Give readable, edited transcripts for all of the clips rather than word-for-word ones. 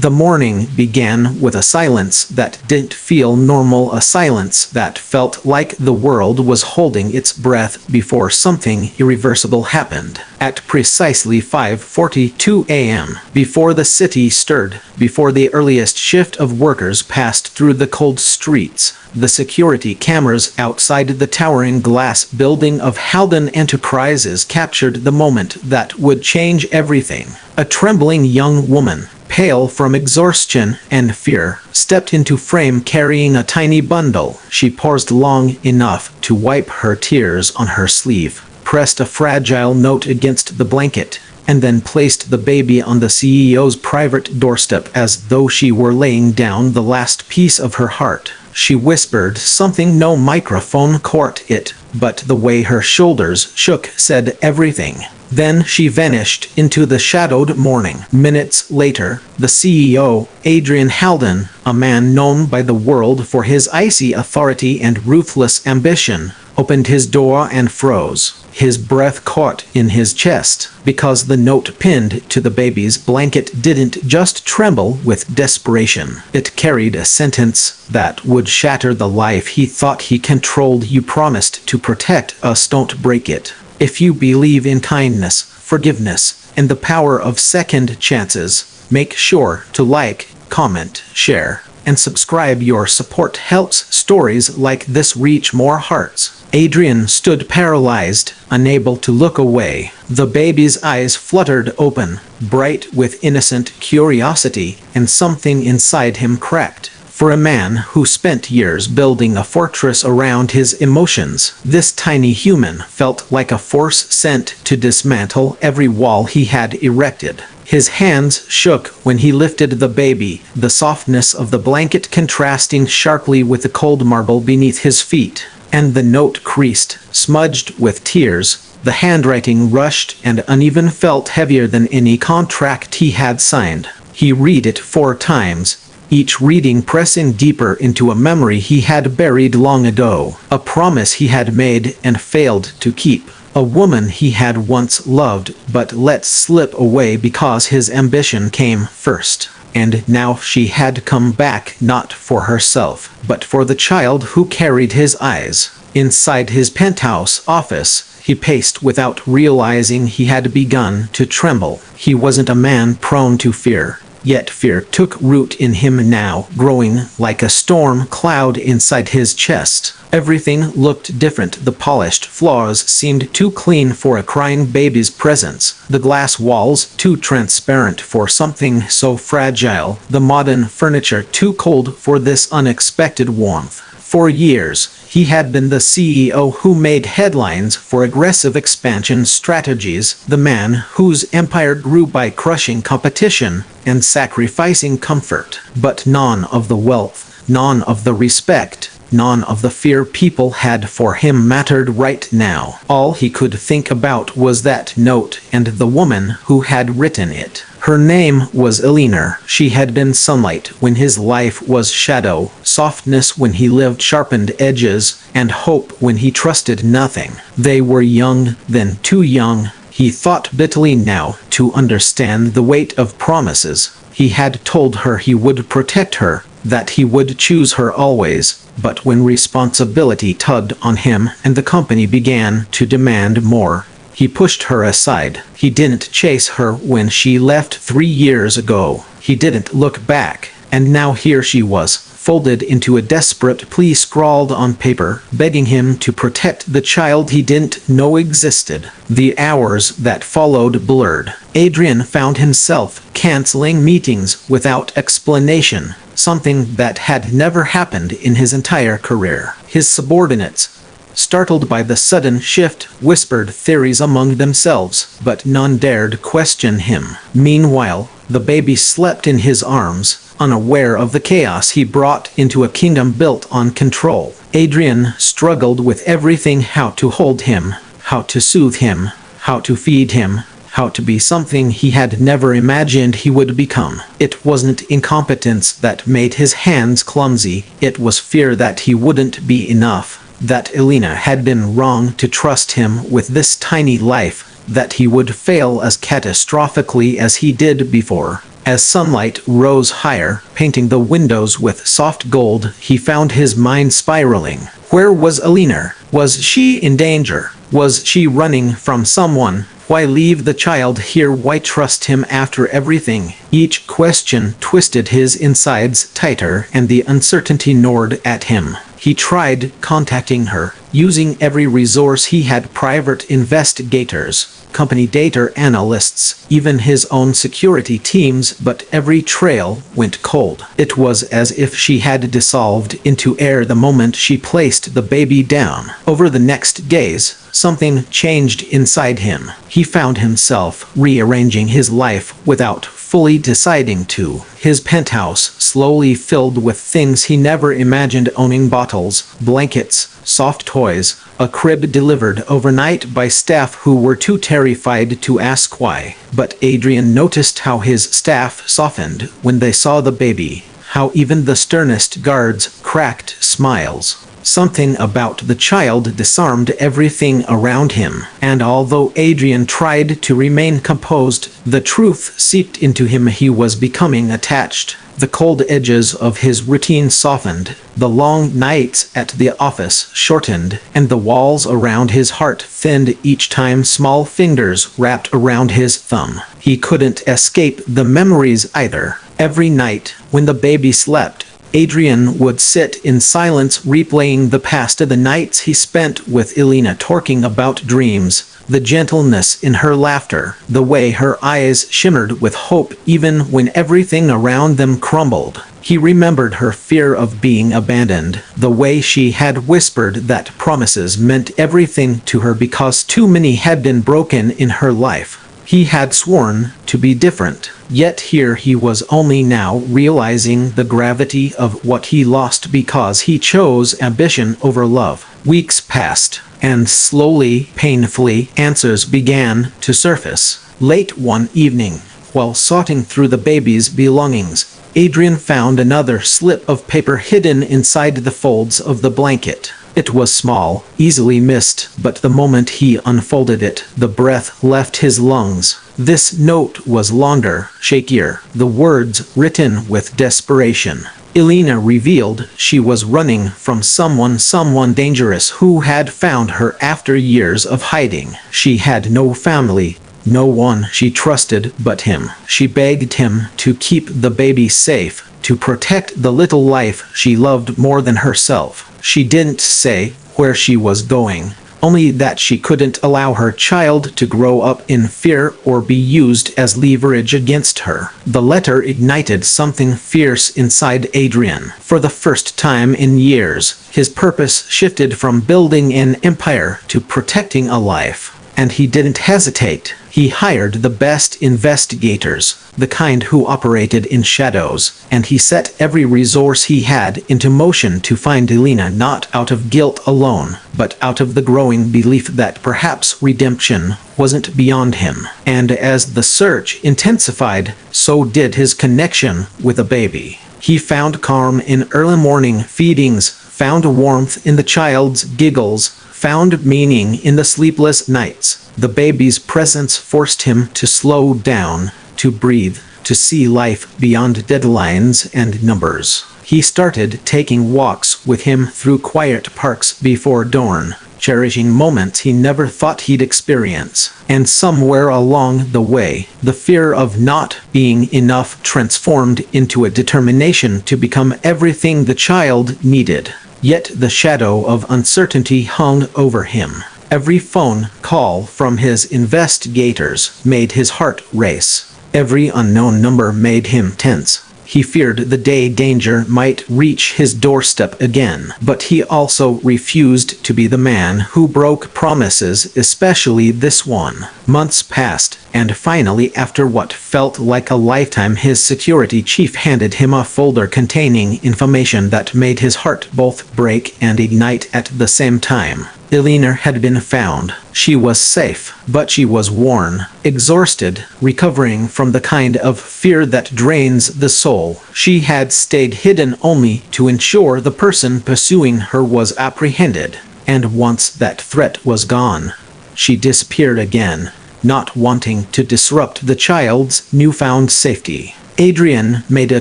The morning began with a silence that didn't feel normal, a silence that felt like the world was holding its breath before something irreversible happened. At precisely 5:42 a.m., before the city stirred, before the earliest shift of workers passed through the cold streets, the security cameras outside the towering glass building of Halden Enterprises captured the moment that would change everything. A trembling young woman, pale from exhaustion and fear, stepped into frame carrying a tiny bundle. She paused long enough to wipe her tears on her sleeve, pressed a fragile note against the blanket, and then placed the baby on the CEO's private doorstep as though she were laying down the last piece of her heart. She whispered something no microphone caught it, but the way her shoulders shook said everything. Then she vanished into the shadowed morning. Minutes later, the CEO, Adrian Halden, a man known by the world for his icy authority and ruthless ambition, opened his door and froze. His breath caught in his chest, because the note pinned to the baby's blanket didn't just tremble with desperation. It carried a sentence that would shatter the life he thought he controlled. You promised to protect us, don't break it. If you believe in kindness, forgiveness, and the power of second chances, make sure to like, comment, share, and subscribe. Your support helps stories like this reach more hearts. Adrian stood paralyzed, unable to look away. The baby's eyes fluttered open, bright with innocent curiosity, and something inside him cracked. For a man who spent years building a fortress around his emotions, this tiny human felt like a force sent to dismantle every wall he had erected. His hands shook when he lifted the baby, the softness of the blanket contrasting sharply with the cold marble beneath his feet. And the note creased, smudged with tears. The handwriting rushed and uneven, felt heavier than any contract he had signed. He read it 4 times, each reading pressing deeper into a memory he had buried long ago, a promise he had made and failed to keep, a woman he had once loved but let slip away because his ambition came first. And now she had come back, not for herself, but for the child who carried his eyes. Inside his penthouse office, he paced without realizing he had begun to tremble. He wasn't a man prone to fear. Yet fear took root in him now, growing like a storm cloud inside his chest. Everything looked different. The polished floors seemed too clean for a crying baby's presence. The glass walls too transparent for something so fragile. The modern furniture too cold for this unexpected warmth. For years, he had been the CEO who made headlines for aggressive expansion strategies, the man whose empire grew by crushing competition and sacrificing comfort. But none of the wealth, none of the respect, none of the fear people had for him mattered right now. All he could think about was that note and the woman who had written it. Her name was Elena. She had been sunlight when his life was shadow, softness when he lived sharpened edges, and hope when he trusted nothing. They were young, then too young, he thought bitterly now, to understand the weight of promises. He had told her he would protect her, that he would choose her always, but when responsibility tugged on him and the company began to demand more, he pushed her aside. He didn't chase her when she left 3 years ago. He didn't look back. And now here she was, folded into a desperate plea scrawled on paper, begging him to protect the child he didn't know existed. The hours that followed blurred. Adrian found himself canceling meetings without explanation, something that had never happened in his entire career. His subordinates, startled by the sudden shift, whispered theories among themselves, but none dared question him. Meanwhile, the baby slept in his arms, unaware of the chaos he brought into a kingdom built on control. Adrian struggled with everything: how to hold him, how to soothe him, how to feed him, how to be something he had never imagined he would become. It wasn't incompetence that made his hands clumsy, it was fear that he wouldn't be enough, that Elena had been wrong to trust him with this tiny life, that he would fail as catastrophically as he did before. As sunlight rose higher, painting the windows with soft gold, he found his mind spiraling. Where was Elena? Was she in danger? Was she running from someone? Why leave the child here? Why trust him after everything? Each question twisted his insides tighter, and the uncertainty gnawed at him. He tried contacting her, using every resource he had: private investigators, company data analysts, even his own security teams, but every trail went cold. It was as if she had dissolved into air the moment she placed the baby down. Over the next days, something changed inside him. He found himself rearranging his life without fully deciding to. His penthouse slowly filled with things he never imagined owning: bottles, blankets, soft toys, a crib delivered overnight by staff who were too terrified to ask why. But Adrian noticed how his staff softened when they saw the baby, how even the sternest guards cracked smiles. Something about the child disarmed everything around him, and although Adrian tried to remain composed, the truth seeped into him. He was becoming attached. The cold edges of his routine softened, the long nights at the office shortened, and the walls around his heart thinned each time small fingers wrapped around his thumb. He couldn't escape the memories either. Every night, when the baby slept, Adrian would sit in silence, replaying the past, the nights he spent with Elena, talking about dreams, the gentleness in her laughter, the way her eyes shimmered with hope even when everything around them crumbled. He remembered her fear of being abandoned, the way she had whispered that promises meant everything to her because too many had been broken in her life. He had sworn to be different, yet here he was only now realizing the gravity of what he lost because he chose ambition over love. Weeks passed, and slowly, painfully, answers began to surface. Late one evening, while sorting through the baby's belongings, Adrian found another slip of paper hidden inside the folds of the blanket. It was small, easily missed, but the moment he unfolded it, the breath left his lungs. This note was longer, shakier, the words written with desperation. Elena revealed she was running from someone dangerous who had found her after years of hiding. She had no family, no one she trusted but him. She begged him to keep the baby safe, to protect the little life she loved more than herself. She didn't say where she was going, only that she couldn't allow her child to grow up in fear or be used as leverage against her. The letter ignited something fierce inside Adrian. For the first time in years, his purpose shifted from building an empire to protecting a life. And he didn't hesitate. He hired the best investigators, the kind who operated in shadows, and he set every resource he had into motion to find Elena, not out of guilt alone, but out of the growing belief that perhaps redemption wasn't beyond him. And as the search intensified, so did his connection with the baby. He found calm in early morning feedings, found warmth in the child's giggles, found meaning in the sleepless nights. The baby's presence forced him to slow down, to breathe, to see life beyond deadlines and numbers. He started taking walks with him through quiet parks before dawn, cherishing moments he never thought he'd experience. And somewhere along the way, the fear of not being enough transformed into a determination to become everything the child needed. Yet the shadow of uncertainty hung over him. Every phone call from his investigators made his heart race. Every unknown number made him tense. He feared the day danger might reach his doorstep again. But he also refused to be the man who broke promises, especially this one. Months passed, and finally, after what felt like a lifetime, his security chief handed him a folder containing information that made his heart both break and ignite at the same time. Elena had been found. She was safe, but she was worn, exhausted, recovering from the kind of fear that drains the soul. She had stayed hidden only to ensure the person pursuing her was apprehended. And once that threat was gone, she disappeared again. not wanting to disrupt the child's newfound safety. Adrian made a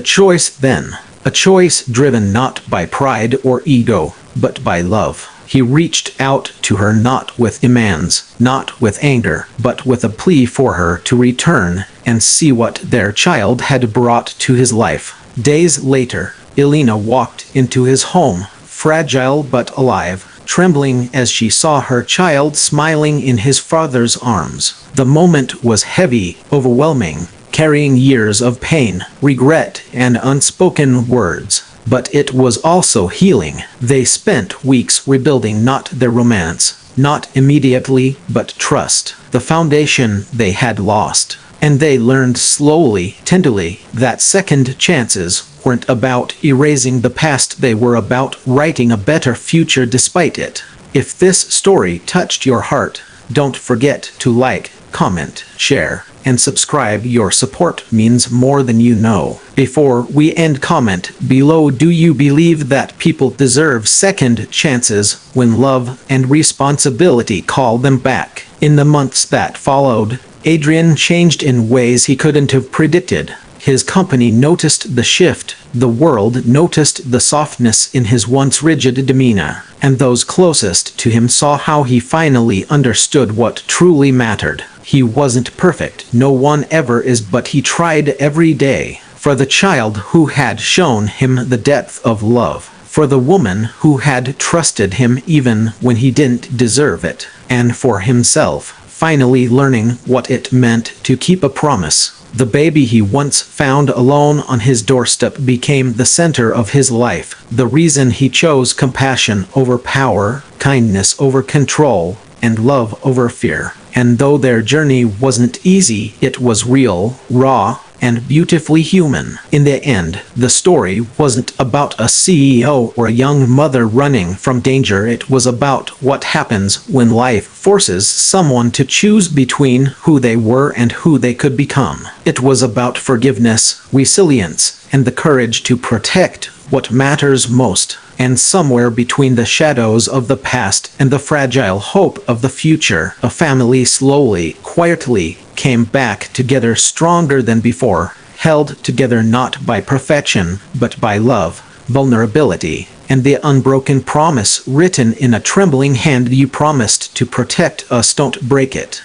choice then, a choice driven not by pride or ego, but by love. He reached out to her not with demands, not with anger, but with a plea for her to return and see what their child had brought to his life. Days later, Elena walked into his home, fragile but alive, trembling as she saw her child smiling in his father's arms. The moment was heavy, overwhelming, carrying years of pain, regret, and unspoken words. But it was also healing. They spent weeks rebuilding not their romance, not immediately, but trust, the foundation they had lost. And they learned slowly, tenderly, that second chances weren't about erasing the past, they were about writing a better future despite it. If this story touched your heart, don't forget to like, comment, share, and subscribe. Your support means more than you know. Before we end, comment below, do you believe that people deserve second chances when love and responsibility call them back? In the months that followed, Adrian changed in ways he couldn't have predicted. His company noticed the shift, the world noticed the softness in his once rigid demeanor, and those closest to him saw how he finally understood what truly mattered. He wasn't perfect, no one ever is, but he tried every day. For the child who had shown him the depth of love, for the woman who had trusted him even when he didn't deserve it, and for himself, finally learning what it meant to keep a promise. The baby he once found alone on his doorstep became the center of his life, the reason he chose compassion over power, kindness over control, and love over fear. And though their journey wasn't easy, it was real, raw, and beautifully human. In the end, the story wasn't about a CEO or a young mother running from danger. It was about what happens when life forces someone to choose between who they were and who they could become. It was about forgiveness, resilience, and the courage to protect what matters most. And somewhere between the shadows of the past and the fragile hope of the future, a family slowly, quietly came back together, stronger than before, held together not by perfection, but by love, vulnerability, and the unbroken promise written in a trembling hand: you promised to protect us, don't break it.